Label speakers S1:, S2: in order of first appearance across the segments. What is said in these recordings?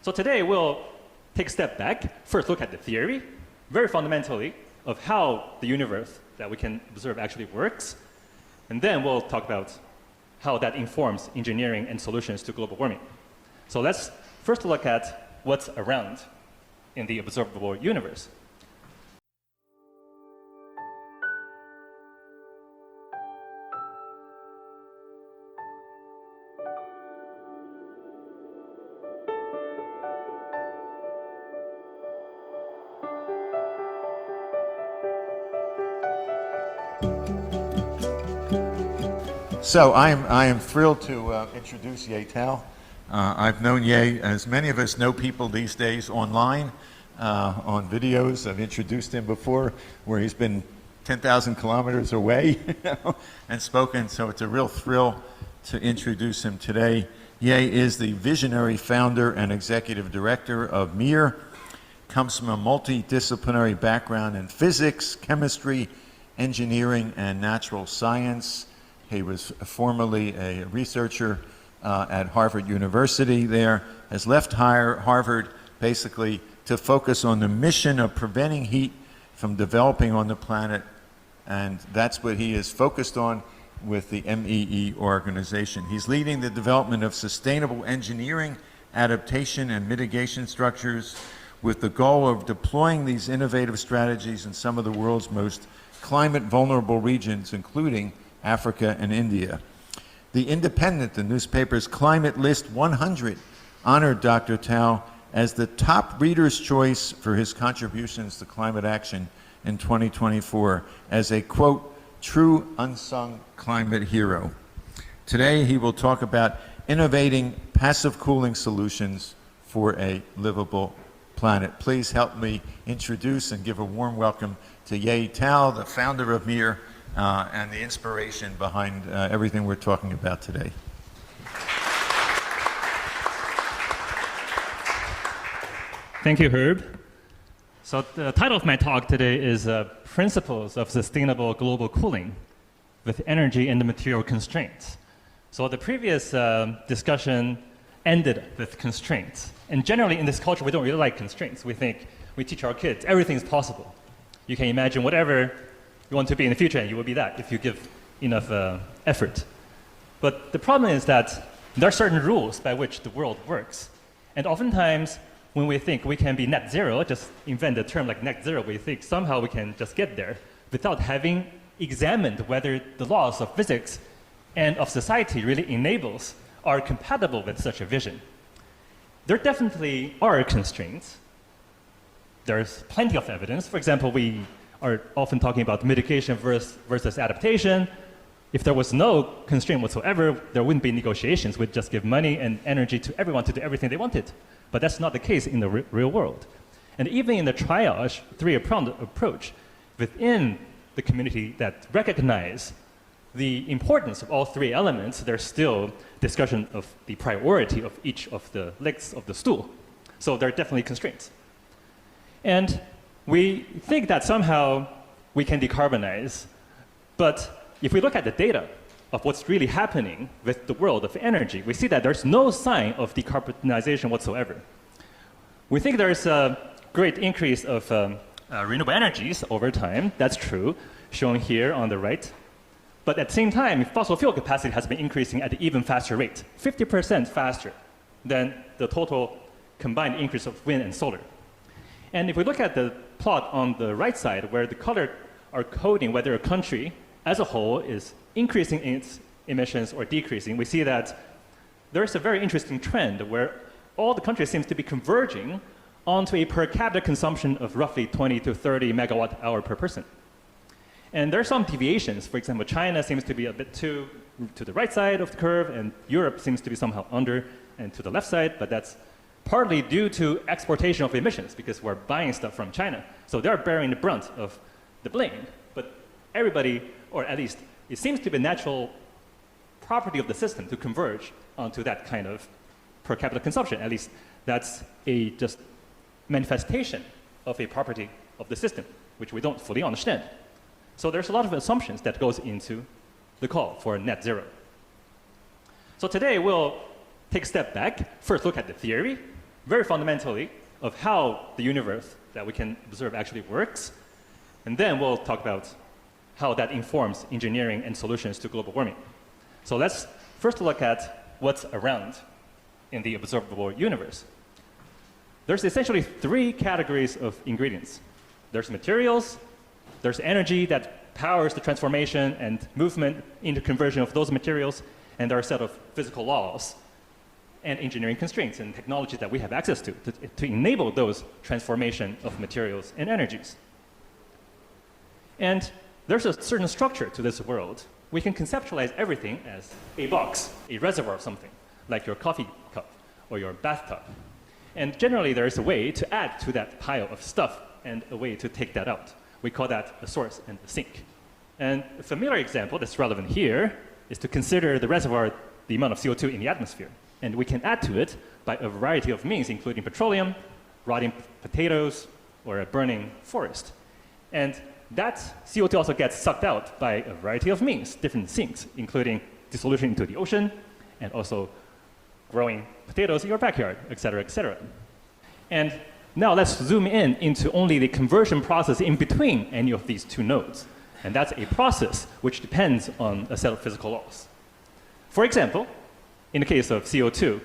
S1: So today we'll take a step back, first look at the theory, very fundamentally, of how the universe that we can observe actually works, and then we'll talk about how that informs engineering and solutions to global warming. So let's first look at what's around in the observable universe.
S2: So I am thrilled to introduce Ye Tao. I've known Ye, as many of us know people these days online, on videos. I've introduced him before where he's been 10,000 kilometers away and spoken, so it's a real thrill to introduce him today. Ye is the visionary founder and executive director of MEER, comes from a multidisciplinary background in physics, chemistry, engineering, and natural science. He was formerly a researcher at Harvard University there, has left Harvard basically to focus on the mission of preventing heat from developing on the planet, and that's what he is focused on with the MEER organization. He's leading the development of sustainable engineering, adaptation, and mitigation structures with the goal of deploying these innovative strategies in some of the world's most climate-vulnerable regions, including Africa and India. The Independent, the newspaper's Climate List 100, honored Dr. Tao as the top reader's choice for his contributions to climate action in 2024 as a, quote, true unsung climate hero. Today, he will talk about innovating passive cooling solutions for a livable planet. Please help me introduce and give a warm welcome to Ye Tao, the founder of MEER, and the inspiration behind everything we're talking about today.
S1: Thank you, Herb. So the title of my talk today is Principles of Sustainable Global Cooling with Energy and Material Constraints. So the previous discussion ended with constraints. And generally in this culture, we don't really like constraints. We think, we teach our kids, everything's possible. You can imagine whatever you want to be in the future, and you will be that if you give enough effort. But the problem is that there are certain rules by which the world works. And oftentimes, when we think we can be net zero, just invent a term like net zero, we think somehow we can just get there without having examined whether the laws of physics and of society really enables or are compatible with such a vision. There definitely are constraints. There's plenty of evidence. For example, we are often talking about mitigation versus adaptation. If there was no constraint whatsoever, there wouldn't be negotiations. We'd just give money and energy to everyone to do everything they wanted. But that's not the case in the real world. And even in the triage, three-pronged approach, within the community that recognize the importance of all three elements, there's still discussion of the priority of each of the legs of the stool. So there are definitely constraints. And we think that somehow we can decarbonize, but if we look at the data of what's really happening with the world of energy, we see that there's no sign of decarbonization whatsoever. We think there's a great increase of renewable energies over time. That's true, shown here on the right. But at the same time, fossil fuel capacity has been increasing at an even faster rate, 50% faster than the total combined increase of wind and solar. And if we look at the plot on the right side, where the color are coding whether a country as a whole is increasing its emissions or decreasing, we see that there's a very interesting trend where all the countries seem to be converging onto a per capita consumption of roughly 20 to 30 megawatt hour per person. And there are some deviations. For example, China seems to be a bit too to the right side of the curve, and Europe seems to be somehow under and to the left side, but that's partly due to exportation of emissions because we're buying stuff from China. So they're bearing the brunt of the blame. But everybody, or at least it seems to be a natural property of the system to converge onto that kind of per capita consumption. At least that's a just manifestation of a property of the system, which we don't fully understand. So there's a lot of assumptions that goes into the call for net zero. So today we'll take a step back, first look at the theory, very fundamentally of how the universe that we can observe actually works. And then we'll talk about how that informs engineering and solutions to global warming. So let's first look at what's around in the observable universe. There's essentially three categories of ingredients. There's materials, there's energy that powers the transformation and movement into conversion of those materials, and there are a set of physical laws and engineering constraints and technology that we have access to enable those transformation of materials and energies. And there's a certain structure to this world. We can conceptualize everything as a box, a reservoir of something, like your coffee cup or your bathtub. And generally, there is a way to add to that pile of stuff and a way to take that out. We call that a source and a sink. And a familiar example that's relevant here is to consider the reservoir, the amount of CO2 in the atmosphere. And we can add to it by a variety of means, including petroleum, rotting potatoes, or a burning forest. And that CO2 also gets sucked out by a variety of means, different sinks, including dissolution into the ocean, and also growing potatoes in your backyard, et cetera, et cetera. And now let's zoom in into only the conversion process in between any of these two nodes. And that's a process which depends on a set of physical laws. For example, in the case of CO2,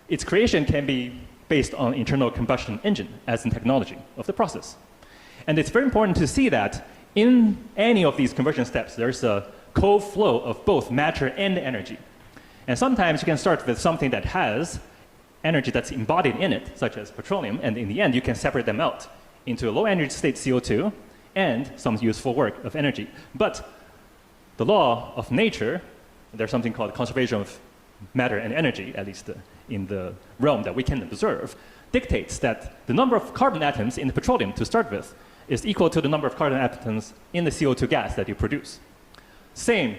S1: its creation can be based on internal combustion engine as in technology of the process. And it's very important to see that in any of these conversion steps, there's a co-flow of both matter and energy. And sometimes you can start with something that has energy that's embodied in it, such as petroleum, and in the end, you can separate them out into a low-energy state CO2 and some useful work of energy. But the law of nature, there's something called conservation of matter and energy, at least in the realm that we can observe, dictates that the number of carbon atoms in the petroleum to start with is equal to the number of carbon atoms in the CO2 gas that you produce. Same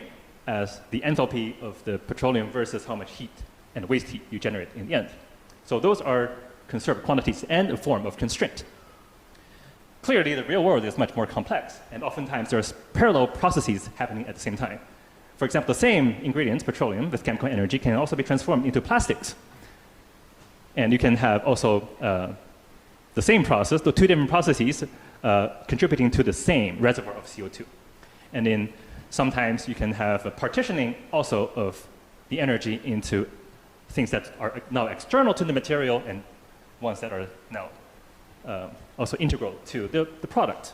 S1: as the enthalpy of the petroleum versus how much heat and waste heat you generate in the end. So those are conserved quantities and a form of constraint. Clearly, the real world is much more complex, and oftentimes there's parallel processes happening at the same time. For example, the same ingredients, petroleum, with chemical energy, can also be transformed into plastics. And you can have also the same process, the two different processes contributing to the same reservoir of CO2. And in sometimes you can have a partitioning also of the energy into things that are now external to the material and ones that are now also integral to the product.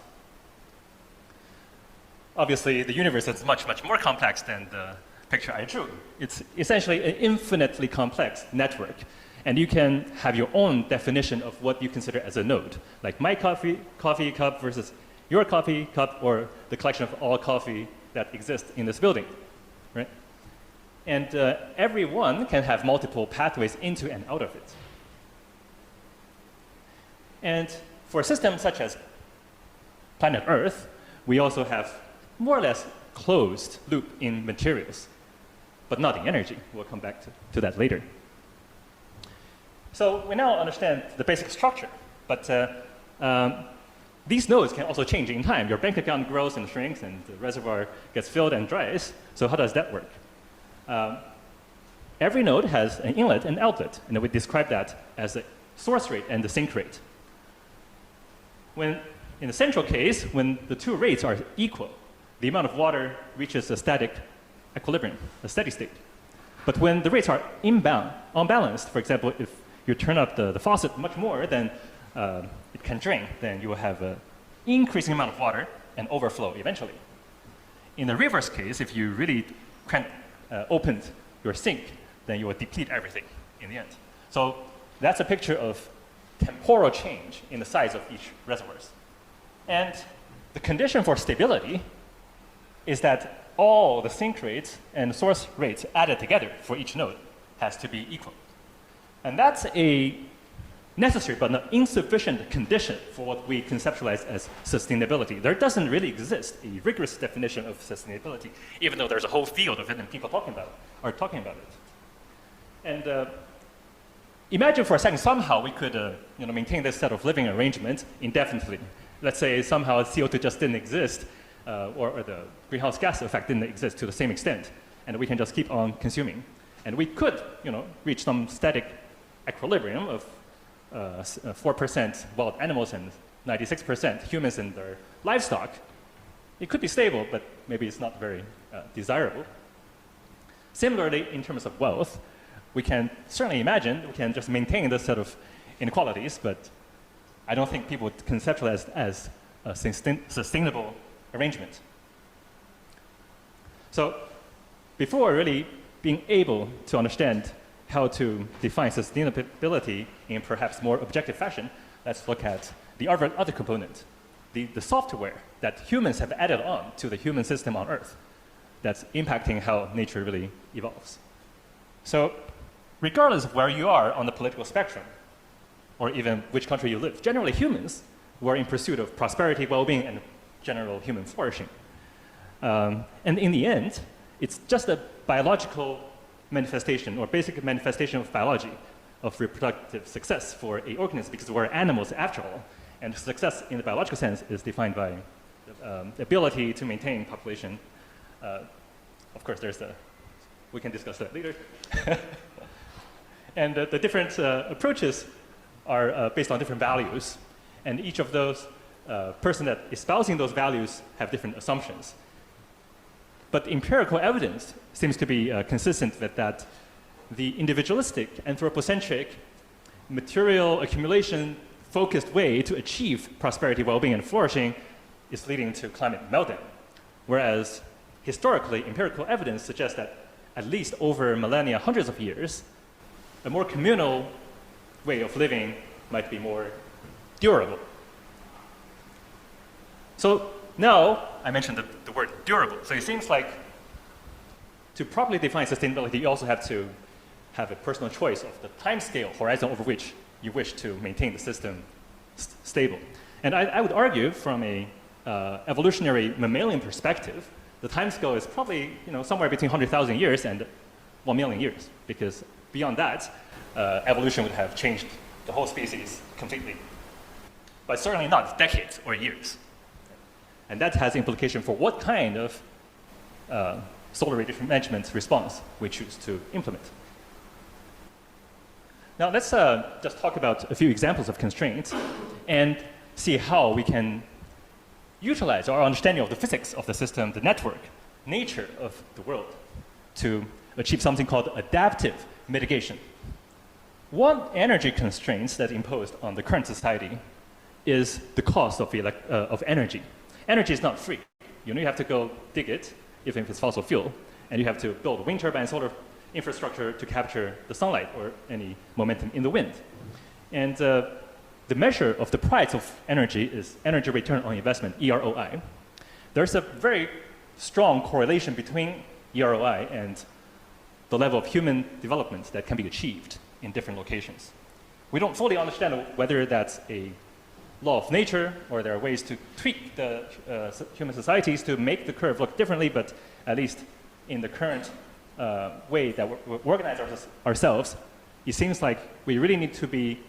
S1: Obviously, the universe is much, much more complex than the picture I drew. It's essentially an infinitely complex network. And you can have your own definition of what you consider as a node, like my coffee cup versus your coffee cup, or the collection of all coffee that exists in this building, right? And every one can have multiple pathways into and out of it. And for a system such as planet Earth, we also have more or less closed loop in materials, but not in energy. We'll come back to that later. So we now understand the basic structure, but these nodes can also change in time. Your bank account grows and shrinks, and the reservoir gets filled and dries. So how does that work? Every node has an inlet and outlet, and we describe that as the source rate and the sink rate. When, in the central case, when the two rates are equal, the amount of water reaches a static equilibrium, a steady state. But when the rates are unbalanced, for example, if you turn up the faucet much more than it can drain, then you will have an increasing amount of water and overflow eventually. In the reverse case, if you really opened your sink, then you will deplete everything in the end. So that's a picture of temporal change in the size of each reservoirs. And the condition for stability is that all the sink rates and source rates added together for each node has to be equal. And that's a necessary but not insufficient condition for what we conceptualize as sustainability. There doesn't really exist a rigorous definition of sustainability, even though there's a whole field of it and people are talking about it. And imagine for a second somehow we could maintain this set of living arrangements indefinitely. Let's say somehow CO2 just didn't exist, or the greenhouse gas effect didn't exist to the same extent, and we can just keep on consuming. And we could reach some static equilibrium of 4% wild animals and 96% humans and their livestock, it could be stable, but maybe it's not very desirable. Similarly, in terms of wealth, we can certainly imagine we can just maintain this set of inequalities, but I don't think people would conceptualize as a sustainable arrangement. So before really being able to understand how to define sustainability in perhaps more objective fashion, let's look at the other component, the software that humans have added on to the human system on Earth that's impacting how nature really evolves. So regardless of where you are on the political spectrum, or even which country you live, generally humans were in pursuit of prosperity, well-being, and general human flourishing. And in the end, it's just a biological manifestation or basic manifestation of biology of reproductive success for an organism, because we're animals after all. And success in the biological sense is defined by the ability to maintain population. Of course, we can discuss that later. And the different approaches are based on different values. And each of those person that espousing those values have different assumptions. But empirical evidence seems to be consistent with that the individualistic, anthropocentric, material accumulation focused way to achieve prosperity, well-being, and flourishing is leading to climate meltdown. Whereas historically, empirical evidence suggests that at least over millennia, hundreds of years, a more communal way of living might be more durable. So now, I mentioned the word durable. So it seems like to properly define sustainability, you also have to have a personal choice of the time scale horizon over which you wish to maintain the system stable. And I would argue from a evolutionary mammalian perspective, the time scale is probably somewhere between 100,000 years and 1 million years, because beyond that, evolution would have changed the whole species completely. But certainly not decades or years. And that has implication for what kind of solar radiation management response we choose to implement. Now let's just talk about a few examples of constraints and see how we can utilize our understanding of the physics of the system, the network, nature of the world, to achieve something called adaptive mitigation. One energy constraint that's imposed on the current society is the cost of energy. Energy is not free. You have to go dig it, even if it's fossil fuel, and you have to build wind turbine solar infrastructure to capture the sunlight or any momentum in the wind. And the measure of the price of energy is energy return on investment, EROI. There's a very strong correlation between EROI and the level of human development that can be achieved in different locations. We don't fully understand whether that's a law of nature or there are ways to tweak the human societies to make the curve look differently, but at least in the current way that we organize ourselves, it seems like we really need to be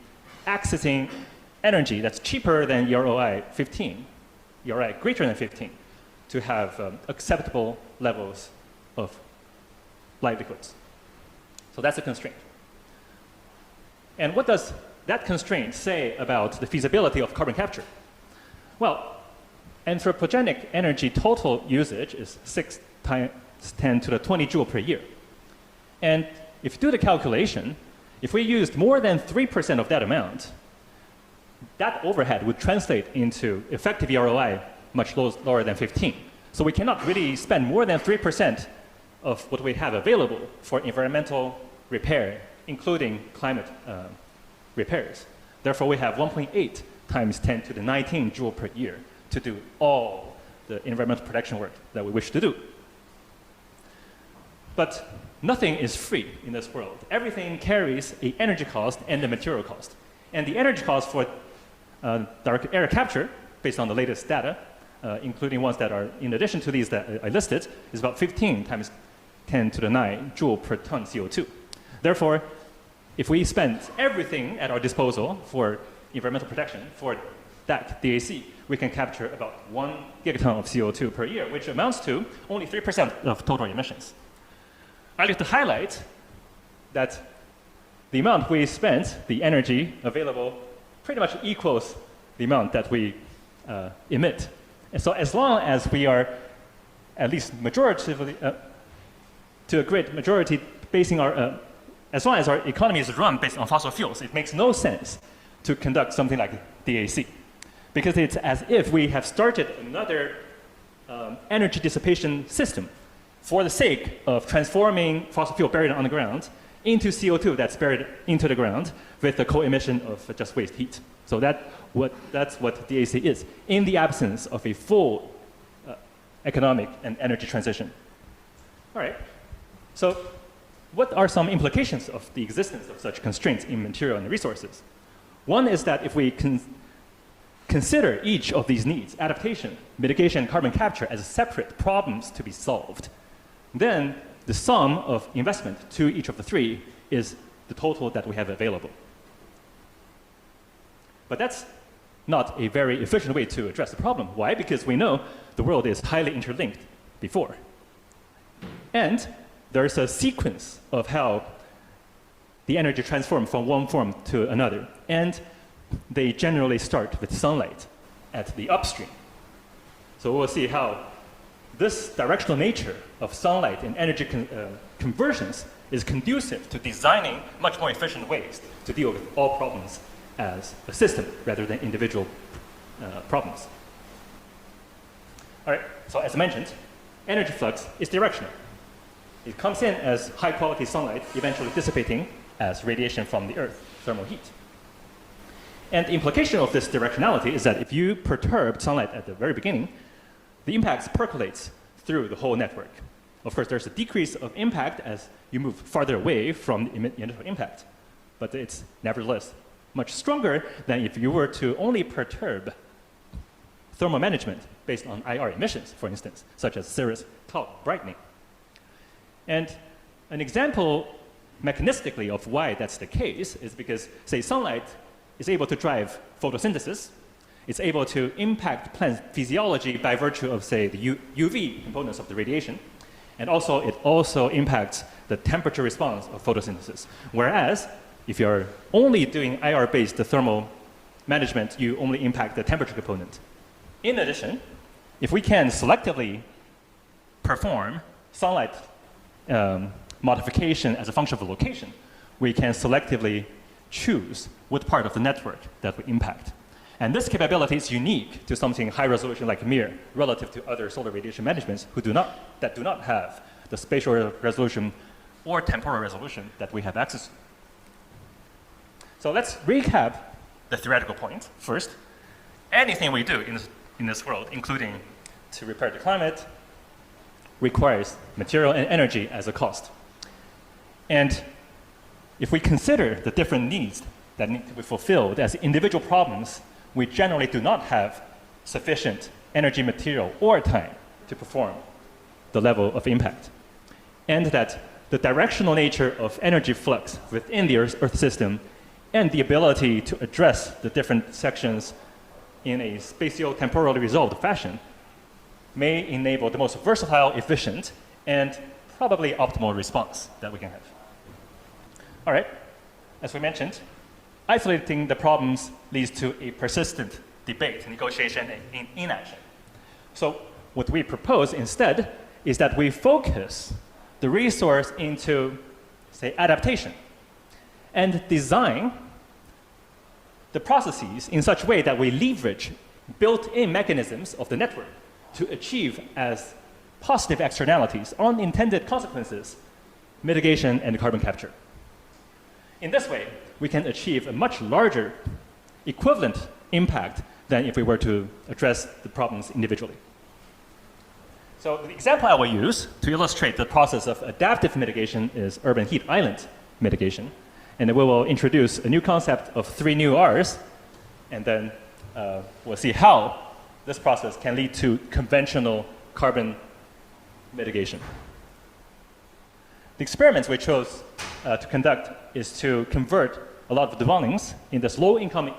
S1: accessing energy that's cheaper than EROI 15, EROI greater than 15, to have acceptable levels of livelihoods. So that's a constraint. And what does that constraint say about the feasibility of carbon capture? Well, anthropogenic energy total usage is 6 times 10 to the 20 joule per year. And if you do the calculation, if we used more than 3% of that amount, that overhead would translate into effective EROI much lower than 15. So we cannot really spend more than 3% of what we have available for environmental repair, including climate repairs. Therefore, we have 1.8 times 10 to the 19 joule per year to do all the environmental protection work that we wish to do. But nothing is free in this world. Everything carries an energy cost and a material cost. And the energy cost for direct air capture, based on the latest data, including ones that are in addition to these that I listed, is about 15 times 10 to the 9 joule per ton CO2. Therefore, if we spend everything at our disposal for environmental protection, for that DAC, we can capture about 1 gigaton of CO2 per year, which amounts to only 3% of total emissions. I'd like to highlight that the amount we spent, the energy available, pretty much equals the amount that we emit. And so as long as we are at least majoritively, to a great majority, basing our, as long as our economy is run based on fossil fuels, it makes no sense to conduct something like DAC. Because it's as if we have started another energy dissipation system for the sake of transforming fossil fuel buried on the ground into CO2 that's buried into the ground with the co-emission of just waste heat. So that's what DAC is, in the absence of a full economic and energy transition. All right, so what are some implications of the existence of such constraints in material and resources? One is that if we consider each of these needs, adaptation, mitigation, and carbon capture, as separate problems to be solved, then the sum of investment to each of the three is the total that we have available. But that's not a very efficient way to address the problem. Why? Because we know the world is highly interlinked before. And there's a sequence of how the energy transforms from one form to another. And they generally start with sunlight at the upstream. So we'll see how this directional nature of sunlight and energy conversions is conducive to designing much more efficient ways to deal with all problems as a system rather than individual problems. All right, so as I mentioned, energy flux is directional. It comes in as high-quality sunlight, eventually dissipating as radiation from the Earth, thermal heat. And the implication of this directionality is that if you perturb sunlight at the very beginning, the impact percolates through the whole network. Of course, there's a decrease of impact as you move farther away from the initial impact, but it's nevertheless much stronger than if you were to only perturb thermal management based on IR emissions, for instance, such as cirrus cloud brightening. And an example mechanistically of why that's the case is because, say, sunlight is able to drive photosynthesis. It's able to impact plant physiology by virtue of, say, the UV components of the radiation. And also, it also impacts the temperature response of photosynthesis. Whereas, if you're only doing IR-based thermal management, you only impact the temperature component. In addition, if we can selectively perform sunlight modification as a function of the location, we can selectively choose what part of the network that we impact. And this capability is unique to something high resolution like MEER relative to other solar radiation managements that do not have the spatial resolution or temporal resolution that we have access to. So let's recap the theoretical point first. Anything we do in this world, including to repair the climate, requires material and energy as a cost. And if we consider the different needs that need to be fulfilled as individual problems, we generally do not have sufficient energy, material, or time to perform the level of impact. And that the directional nature of energy flux within the Earth system and the ability to address the different sections in a spatio-temporally resolved fashion may enable the most versatile, efficient, and probably optimal response that we can have. All right, as we mentioned, isolating the problems leads to a persistent debate, negotiation, and inaction. So what we propose instead is that we focus the resource into, say, adaptation and design the processes in such a way that we leverage built-in mechanisms of the network to achieve as positive externalities, unintended consequences, mitigation and carbon capture. In this way, we can achieve a much larger equivalent impact than if we were to address the problems individually. So the example I will use to illustrate the process of adaptive mitigation is urban heat island mitigation. And then we will introduce a new concept of 3 new R's, and then we'll see how this process can lead to conventional carbon mitigation. The experiments we chose to conduct is to convert a lot of dwellings in this low-income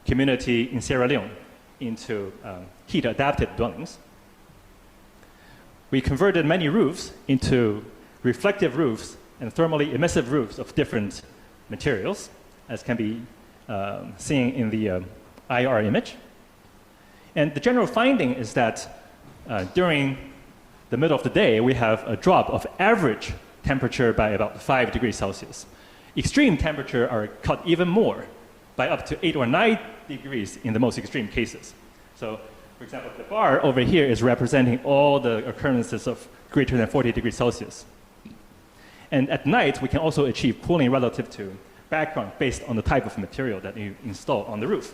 S1: community in Sierra Leone into heat-adapted dwellings. We converted many roofs into reflective roofs and thermally emissive roofs of different materials, as can be seen in the IR image. And the general finding is that during the middle of the day, we have a drop of average temperature by about 5 degrees Celsius. Extreme temperature are cut even more, by up to 8 or 9 degrees in the most extreme cases. So, for example, the bar over here is representing all the occurrences of greater than 40 degrees Celsius. And at night, we can also achieve cooling relative to background based on the type of material that you install on the roof.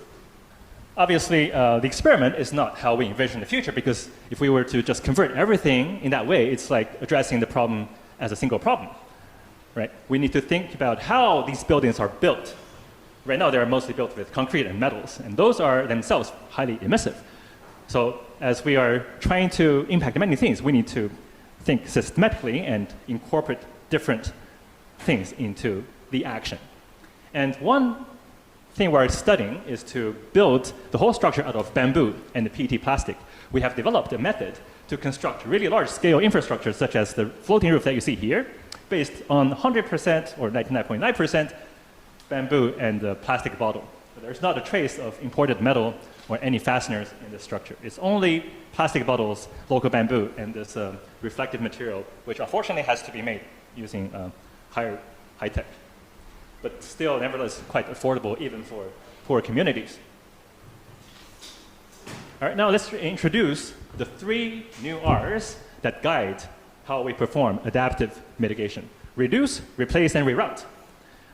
S1: Obviously, the experiment is not how we envision the future, because if we were to just convert everything in that way, it's like addressing the problem as a single problem. Right? We need to think about how these buildings are built. Right now, they're mostly built with concrete and metals, and those are themselves highly emissive. So as we are trying to impact many things, we need to think systematically and incorporate different things into the action. And one thing we're studying is to build the whole structure out of bamboo and the PET plastic. We have developed a method to construct really large-scale infrastructures, such as the floating roof that you see here, based on 100% or 99.9% bamboo and the plastic bottle. So there's not a trace of imported metal or any fasteners in this structure. It's only plastic bottles, local bamboo, and this reflective material, which unfortunately has to be made using high tech. But still, nevertheless, quite affordable even for poor communities. All right, now let's introduce the 3 new R's that guide how we perform adaptive mitigation: reduce, replace, and reroute.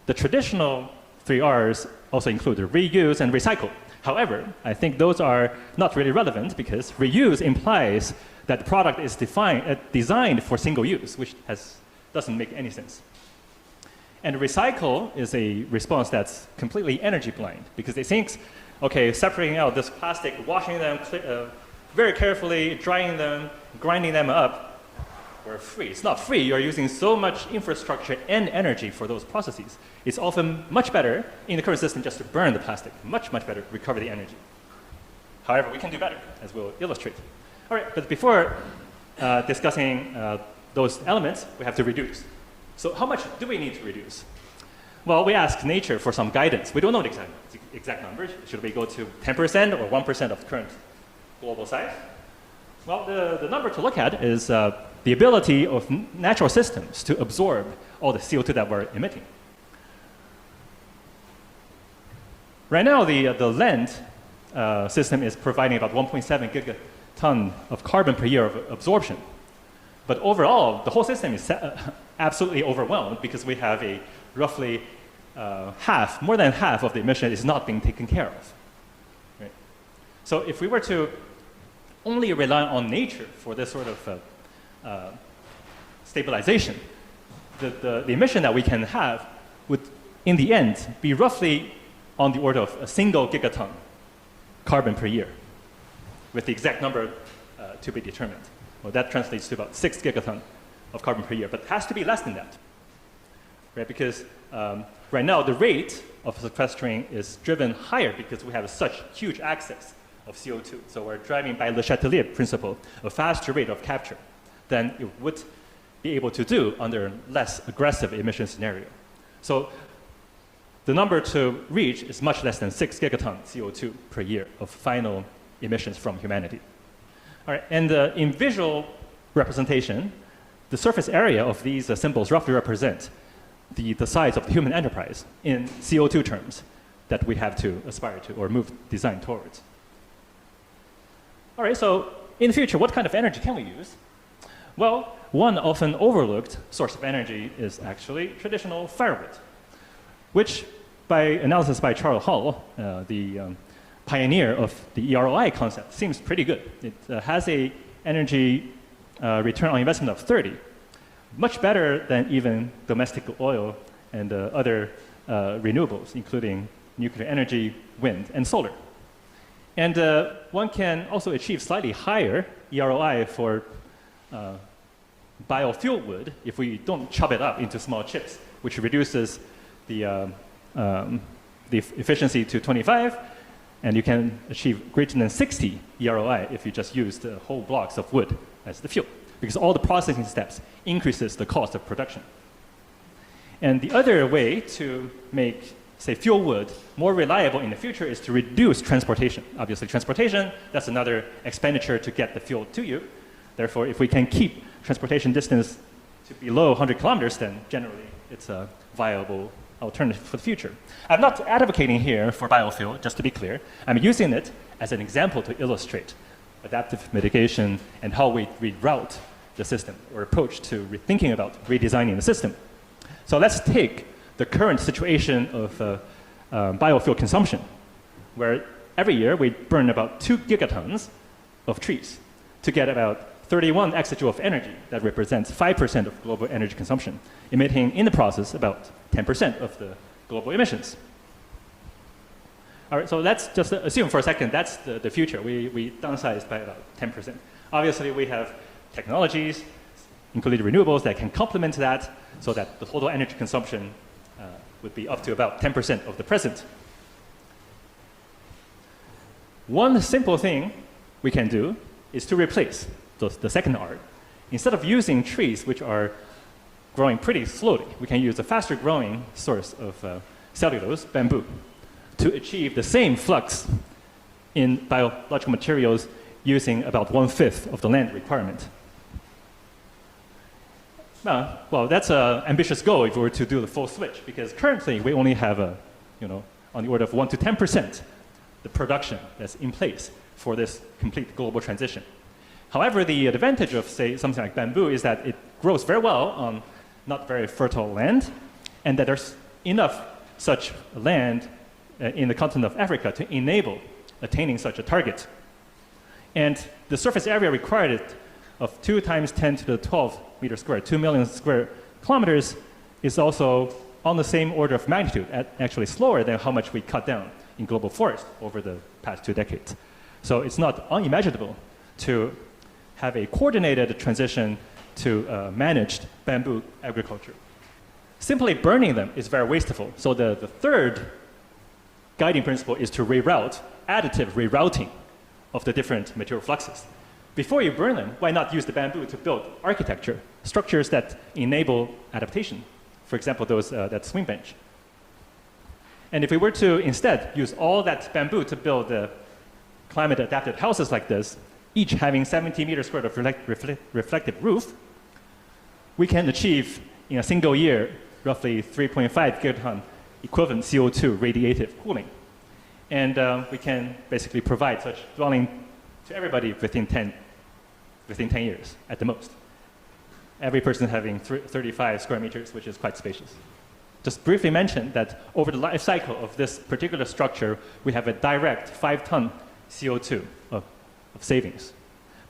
S1: The traditional 3 R's also include reuse and recycle. However, I think those are not really relevant, because reuse implies that the product is designed for single use, which doesn't make any sense. And recycle is a response that's completely energy blind, because it thinks, okay, separating out this plastic, washing them very carefully, drying them, grinding them up, we're free. It's not free. You're using so much infrastructure and energy for those processes. It's often much better in the current system just to burn the plastic. Much, much better, recover the energy. However, we can do better, as we'll illustrate. All right, but before discussing those elements, we have to reduce. So how much do we need to reduce? Well, we ask nature for some guidance. We don't know the exact numbers. Should we go to 10% or 1% of the current global size? Well, the number to look at is the ability of natural systems to absorb all the CO2 that we're emitting. Right now, the land system is providing about 1.7 gigaton of carbon per year of absorption. But overall, the whole system is absolutely overwhelmed, because we have a roughly more than half of the emission is not being taken care of. Right? So if we were to only rely on nature for this sort of stabilization, the emission that we can have would, in the end, be roughly on the order of a single gigaton carbon per year, with the exact number to be determined. Well, that translates to about 6 gigaton of carbon per year, but it has to be less than that, right? Because right now the rate of sequestering is driven higher because we have such huge excess of CO2. So we're driving by Le Chatelier principle, a faster rate of capture than it would be able to do under a less aggressive emission scenario. So the number to reach is much less than 6 gigaton CO2 per year of final emissions from humanity. All right, and in visual representation, the surface area of these symbols roughly represent the size of the human enterprise in CO2 terms that we have to aspire to or move design towards. All right, so in the future, what kind of energy can we use? Well, one often overlooked source of energy is actually traditional firewood, which, by analysis by Charles Hull, the pioneer of the EROI concept, seems pretty good. It has a energy return on investment of 30, much better than even domestic oil and other renewables, including nuclear energy, wind, and solar. And one can also achieve slightly higher EROI for biofuel wood if we don't chop it up into small chips, which reduces the efficiency to 25, and you can achieve greater than 60 EROI if you just use the whole blocks of wood as the fuel, because all the processing steps increases the cost of production. And the other way to make, say, fuel wood more reliable in the future is to reduce transportation. Obviously, transportation, that's another expenditure to get the fuel to you. Therefore, if we can keep transportation distance to below 100 kilometers, then generally it's a viable alternative for the future. I'm not advocating here for biofuel, just to be clear. I'm using it as an example to illustrate adaptive mitigation and how we reroute the system or approach to thinking about redesigning the system. So let's take the current situation of biofuel consumption, where every year we burn about 2 gigatons of trees to get about 31 exajoule of energy. That represents 5% of global energy consumption, emitting in the process about 10% of the global emissions. All right, so let's just assume for a second that's the future. We downsized by about 10%. Obviously, we have technologies, including renewables, that can complement that so that the total energy consumption would be up to about 10% of the present. One simple thing we can do is to replace the second R. Instead of using trees which are growing pretty slowly, we can use a faster growing source of cellulose, bamboo, to achieve the same flux in biological materials using about 1/5 of the land requirement. Well, that's an ambitious goal if we were to do the full switch, because currently we only have on the order of 1 to 10% the production that's in place for this complete global transition. However, the advantage of, say, something like bamboo is that it grows very well on not very fertile land, and that there's enough such land in the continent of Africa to enable attaining such a target. And the surface area required of 2 times 10 to the 12 meters squared, 2 million square kilometers, is also on the same order of magnitude, actually slower than how much we cut down in global forest over the past 2 decades. So it's not unimaginable to have a coordinated transition to managed bamboo agriculture. Simply burning them is very wasteful. So the third guiding principle is to reroute, additive rerouting of the different material fluxes. Before you burn them, why not use the bamboo to build architecture, structures that enable adaptation? For example, that swing bench. And if we were to instead use all that bamboo to build the climate-adapted houses like this, each having 70 meters squared of reflective roof, we can achieve in a single year roughly 3.5 gigaton equivalent CO2 radiative cooling. And we can basically provide such dwelling to everybody within 10 years at the most. Every person having 35 square meters, which is quite spacious. Just briefly mention that over the life cycle of this particular structure, we have a direct 5-ton CO2 of savings.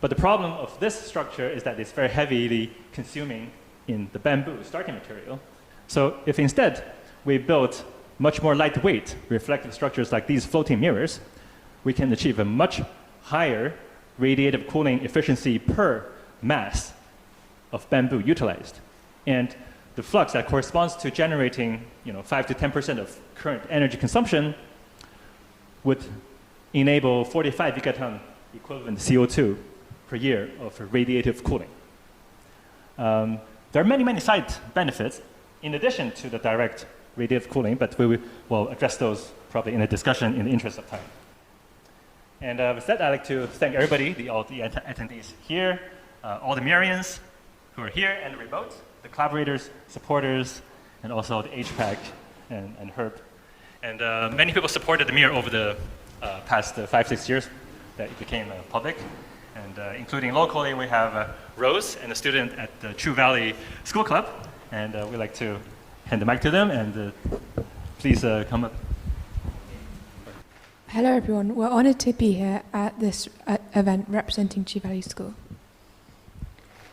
S1: But the problem of this structure is that it's very heavily consuming in the bamboo starting material. So if instead we built much more lightweight reflective structures like these floating mirrors, we can achieve a much higher radiative cooling efficiency per mass of bamboo utilized. And the flux that corresponds to generating 5 to 10% of current energy consumption would enable 45 gigaton equivalent CO2 per year of radiative cooling. There are many, many side benefits in addition to the direct radiative cooling, but we will address those probably in a discussion in the interest of time. And with that, I'd like to thank everybody, all the attendees here, all the MEERians who are here and remote, the collaborators, supporters, and also the HPAC and Herb. And many people supported the MEER over the past 5-6 years that it became public. And including locally, we have Rose and a student at the True Valley School Club. And we'd like to hand the mic to them, and please come up.
S3: Hello everyone, we're honoured to be here at this event representing True Valley School.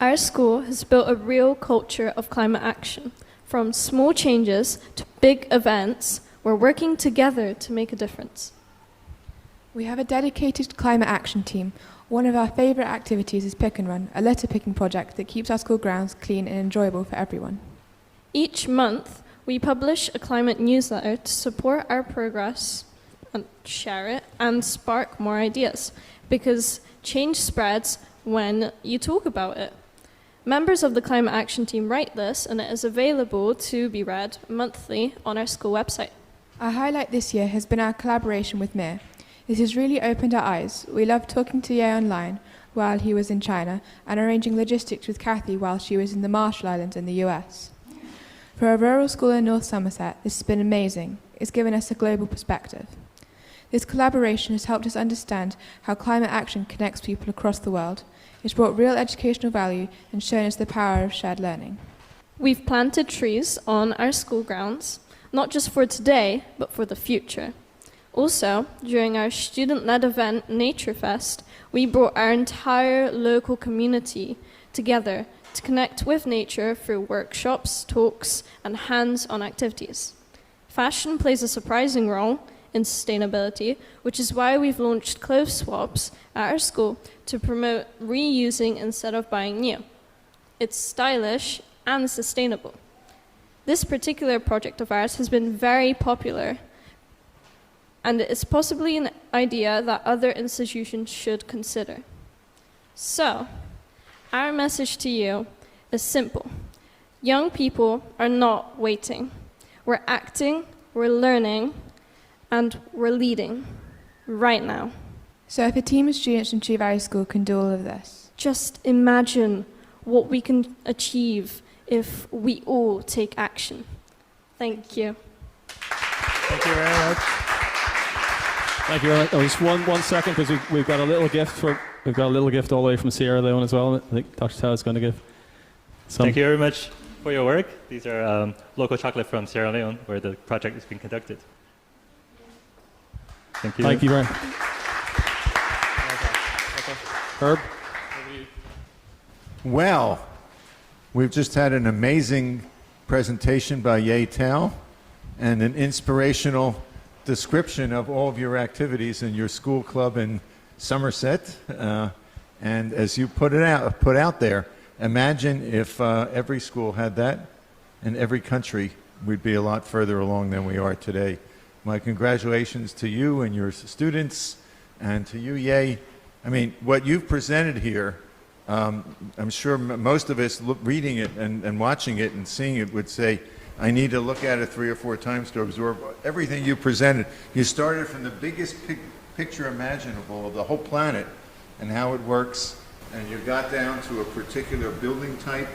S4: Our school has built a real culture of climate action. From small changes to big events, we're working together to make a difference.
S3: We have a dedicated climate action team. One of our favourite activities is Pick and Run, a litter picking project that keeps our school grounds clean and enjoyable for everyone.
S4: Each month, we publish a climate newsletter to support our progress and share it and spark more ideas, because change spreads when you talk about it. Members of the Climate Action Team write this, and it is available to be read monthly on our school website.
S3: Our highlight this year has been our collaboration with MEER. This has really opened our eyes. We loved talking to Ye online while he was in China and arranging logistics with Kathy while she was in the Marshall Islands in the US. For a rural school in North Somerset, this has been amazing. It's given us a global perspective. This collaboration has helped us understand how climate action connects people across the world. It's brought real educational value and shown us the power of shared learning.
S4: We've planted trees on our school grounds, not just for today, but for the future. Also, during our student-led event, Nature Fest, we brought our entire local community together to connect with nature through workshops, talks, and hands-on activities. Fashion plays a surprising role in sustainability, which is why we've launched clothes swaps at our school to promote reusing instead of buying new. It's stylish and sustainable. This particular project of ours has been very popular, and it's possibly an idea that other institutions should consider. So, our message to you is simple. Young people are not waiting. We're acting, we're learning, and we're leading right now.
S3: So if a team of students from Tree Valley School can do all of this,
S4: just imagine what we can achieve if we all take action. Thank you.
S1: Thank you very much.
S5: Thank you very much. Oh, just one second, because we've got a little gift all the way from Sierra Leone as well. I think Dr. Tao is going to give some.
S1: Thank you very much for your work. These are local chocolate from Sierra Leone, where the project is being conducted. Thank you.
S5: Thank you very much. Herb?
S2: Well, we've just had an amazing presentation by Ye Tao and an inspirational description of all of your activities in your school club in Somerset. And as you put out there, imagine if every school had that in every country, we'd be a lot further along than we are today. My congratulations to you and your students, and to you, Ye. I mean, what you've presented here, I'm sure most of us reading it and watching it and seeing it would say, I need to look at it 3 or 4 times to absorb everything you presented. You started from the biggest picture imaginable of the whole planet and how it works, and you got down to a particular building type,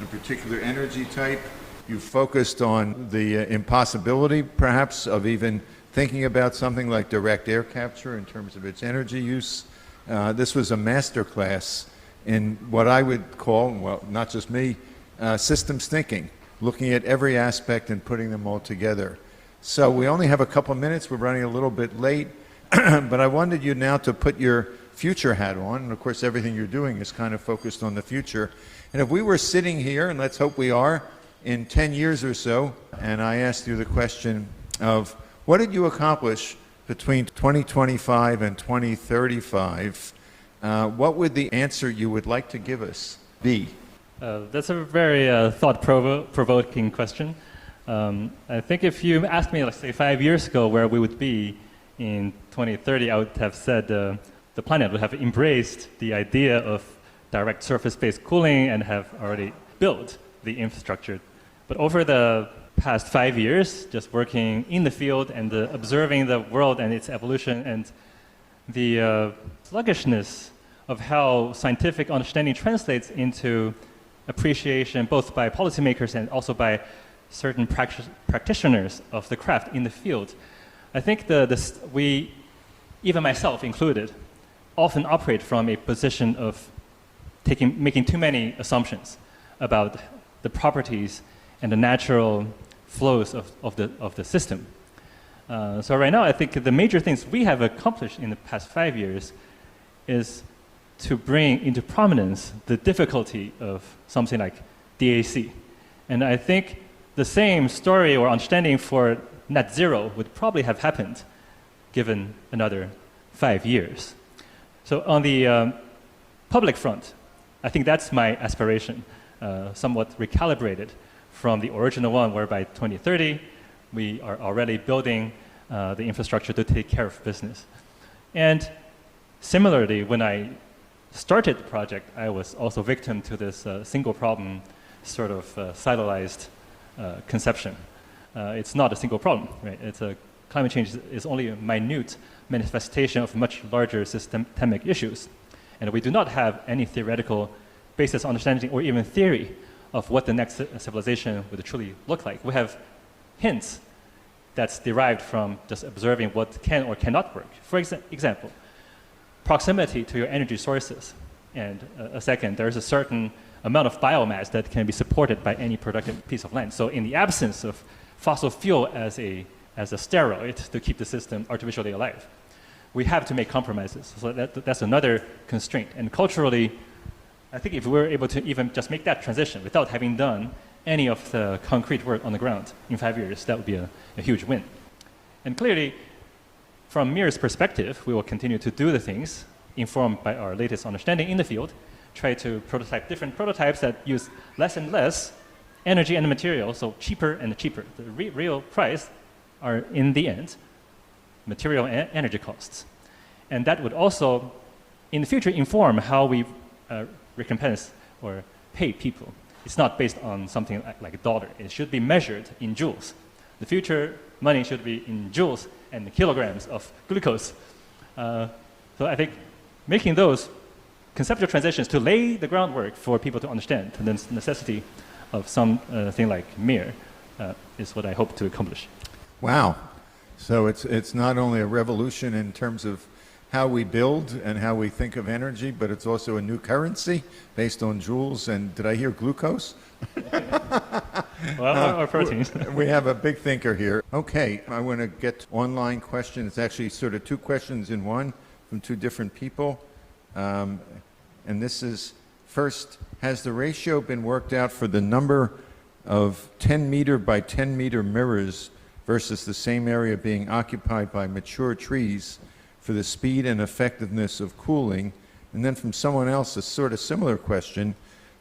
S2: a particular energy type. You focused on the impossibility, perhaps, of even thinking about something like direct air capture in terms of its energy use. This was a master class in what I would call, well, not just me, systems thinking, looking at every aspect and putting them all together. So we only have a couple minutes. We're running a little bit late, but I wanted you now to put your future hat on. And of course, everything you're doing is kind of focused on the future. And if we were sitting here, and let's hope we are, in 10 years or so, and I asked you the question of what did you accomplish between 2025 and 2035, what would the answer you would like to give us be?
S1: That's a very thought-provoking question. I think if you asked me, let's say, 5 years ago where we would be in 2030, I would have said the planet would have embraced the idea of direct surface-based cooling and have already built the infrastructure. But over the past 5 years, just working in the field and observing the world and its evolution and the sluggishness of how scientific understanding translates into appreciation both by policymakers and also by certain practitioners of the craft in the field. I think we, even myself included, often operate from a position of making too many assumptions about the properties and the natural flows of the system. So right now, I think the major things we have accomplished in the past 5 years is to bring into prominence the difficulty of something like DAC. And I think the same story or understanding for net zero would probably have happened given another 5 years. So on the public front, I think that's my aspiration, somewhat recalibrated from the original one, where by 2030, we are already building the infrastructure to take care of business. And similarly, when I started the project, I was also victim to this single problem sort of siloized conception. It's not a single problem, right? Climate change is only a minute manifestation of much larger systemic issues. And we do not have any theoretical basis, understanding, or even theory of what the next civilization would truly look like. We have hints that's derived from just observing what can or cannot work. For example, proximity to your energy sources. And a second, there's a certain amount of biomass that can be supported by any productive piece of land. So in the absence of fossil fuel as a steroid to keep the system artificially alive, we have to make compromises. So that's another constraint. And culturally, I think if we were able to even just make that transition without having done any of the concrete work on the ground in 5 years, that would be a huge win. And clearly, from MEER's perspective, we will continue to do the things informed by our latest understanding in the field, try to prototype different prototypes that use less and less energy and material, so cheaper and cheaper. The real price are, in the end, material and energy costs. And that would also, in the future, inform how we recompense or pay people. It's not based on something like a dollar. It should be measured in joules. The future money should be in joules and kilograms of glucose. So I think making those conceptual transitions to lay the groundwork for people to understand the necessity of something like MEER is what I hope to accomplish.
S2: Wow. So it's not only a revolution in terms of how we build and how we think of energy, but it's also a new currency based on joules and, did I hear glucose?
S1: Well, or proteins.
S2: We have a big thinker here. Okay, I want to get online question. It's actually sort of two questions in one from two different people. And this is, first, has the ratio been worked out for the number of 10 meter by 10 meter mirrors versus the same area being occupied by mature trees for the speed and effectiveness of cooling? And then from someone else, a sort of similar question,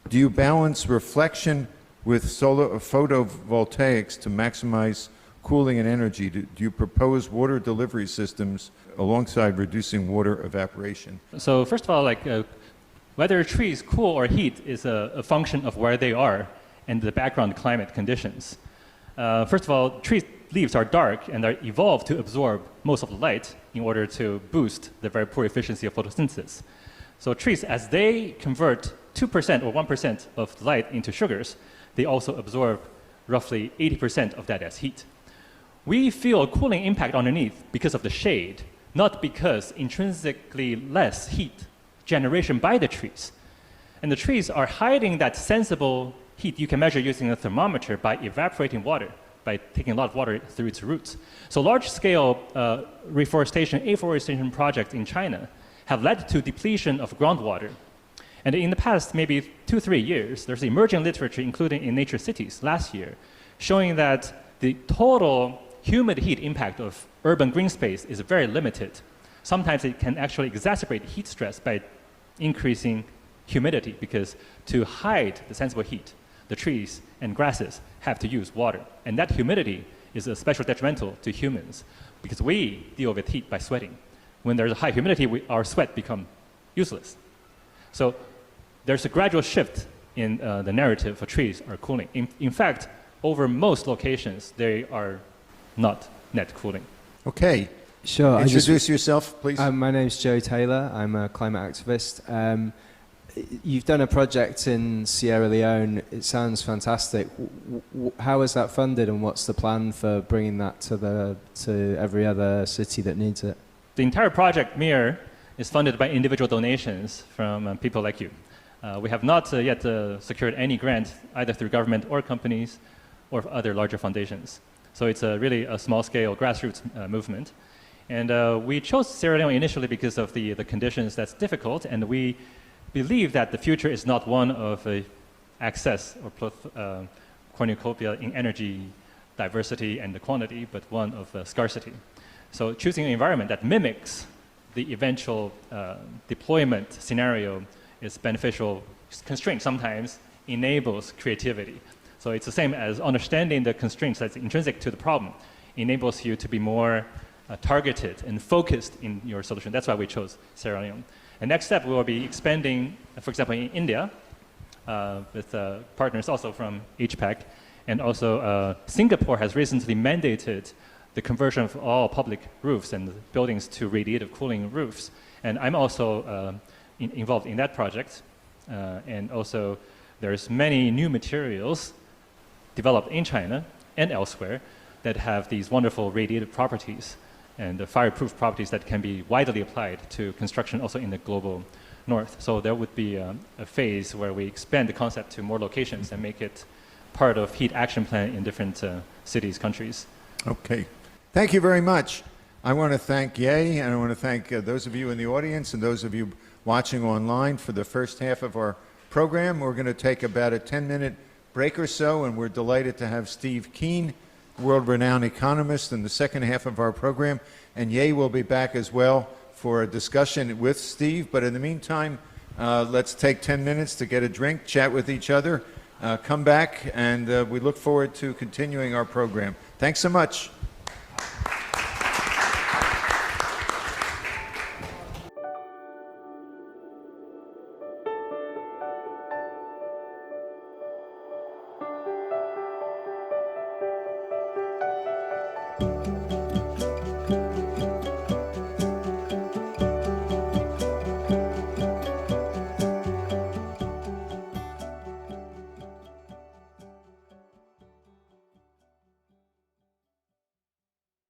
S2: do you balance reflection with solar or photovoltaics to maximize cooling and energy? Do you propose water delivery systems alongside reducing water evaporation? So
S1: first of all, whether trees cool or heat is a function of where they are and the background climate conditions. First of all, trees' leaves are dark and are evolved to absorb most of the light in order to boost the very poor efficiency of photosynthesis. So trees, as they convert 2% or 1% of the light into sugars, they also absorb roughly 80% of that as heat. We feel a cooling impact underneath because of the shade, not because intrinsically less heat generation by the trees. And the trees are hiding that sensible heat you can measure using a thermometer by evaporating water, by taking a lot of water through its roots. So large-scale afforestation projects in China have led to depletion of groundwater. And in the past, maybe 2-3 years, there's emerging literature, including in Nature Cities last year, showing that the total humid heat impact of urban green space is very limited. Sometimes it can actually exacerbate heat stress by increasing humidity, because to hide the sensible heat, the trees and grasses have to use water. And that humidity is especially detrimental to humans because we deal with heat by sweating. When there's a high humidity, our sweat becomes useless. So there's a gradual shift in the narrative for trees are cooling. In fact, over most locations, they are not net cooling.
S2: Okay.
S6: Sure.
S2: Introduce yourself, please.
S6: My name's Joe Taylor. I'm a climate activist. You've done a project in Sierra Leone. It sounds fantastic. How is that funded, and what's the plan for bringing that to every other city that needs it?
S1: The entire project, MEER, is funded by individual donations from people like you. We have not yet secured any grant, either through government or companies or other larger foundations. So it's really a small-scale grassroots movement. And we chose Sierra Leone initially because of the conditions that's difficult, and we believe that the future is not one of access or cornucopia in energy diversity and the quantity, but one of scarcity. So choosing an environment that mimics the eventual deployment scenario is beneficial. Constraint sometimes enables creativity. So it's the same as understanding the constraints that's intrinsic to the problem enables you to be more targeted and focused in your solution. That's why we chose Sierra Leone. The next step will be expanding, for example, in India, with partners also from HPAC, and also Singapore has recently mandated the conversion of all public roofs and buildings to radiative cooling roofs. And I'm also involved in that project. And also, there's many new materials developed in China and elsewhere that have these wonderful radiative properties and the fireproof properties that can be widely applied to construction also in the global north. So there would be a phase where we expand the concept to more locations and make it part of heat action plan in different cities, countries.
S2: Okay. Thank you very much. I want to thank Ye, and I want to thank those of you in the audience and those of you watching online for the first half of our program. We're going to take about a 10-minute break or so, and we're delighted to have Steve Keen, world-renowned economist, in the second half of our program. And Ye will be back as well for a discussion with Steve. But in the meantime, let's take 10 minutes to get a drink, chat with each other, come back, and we look forward to continuing our program. Thanks so much.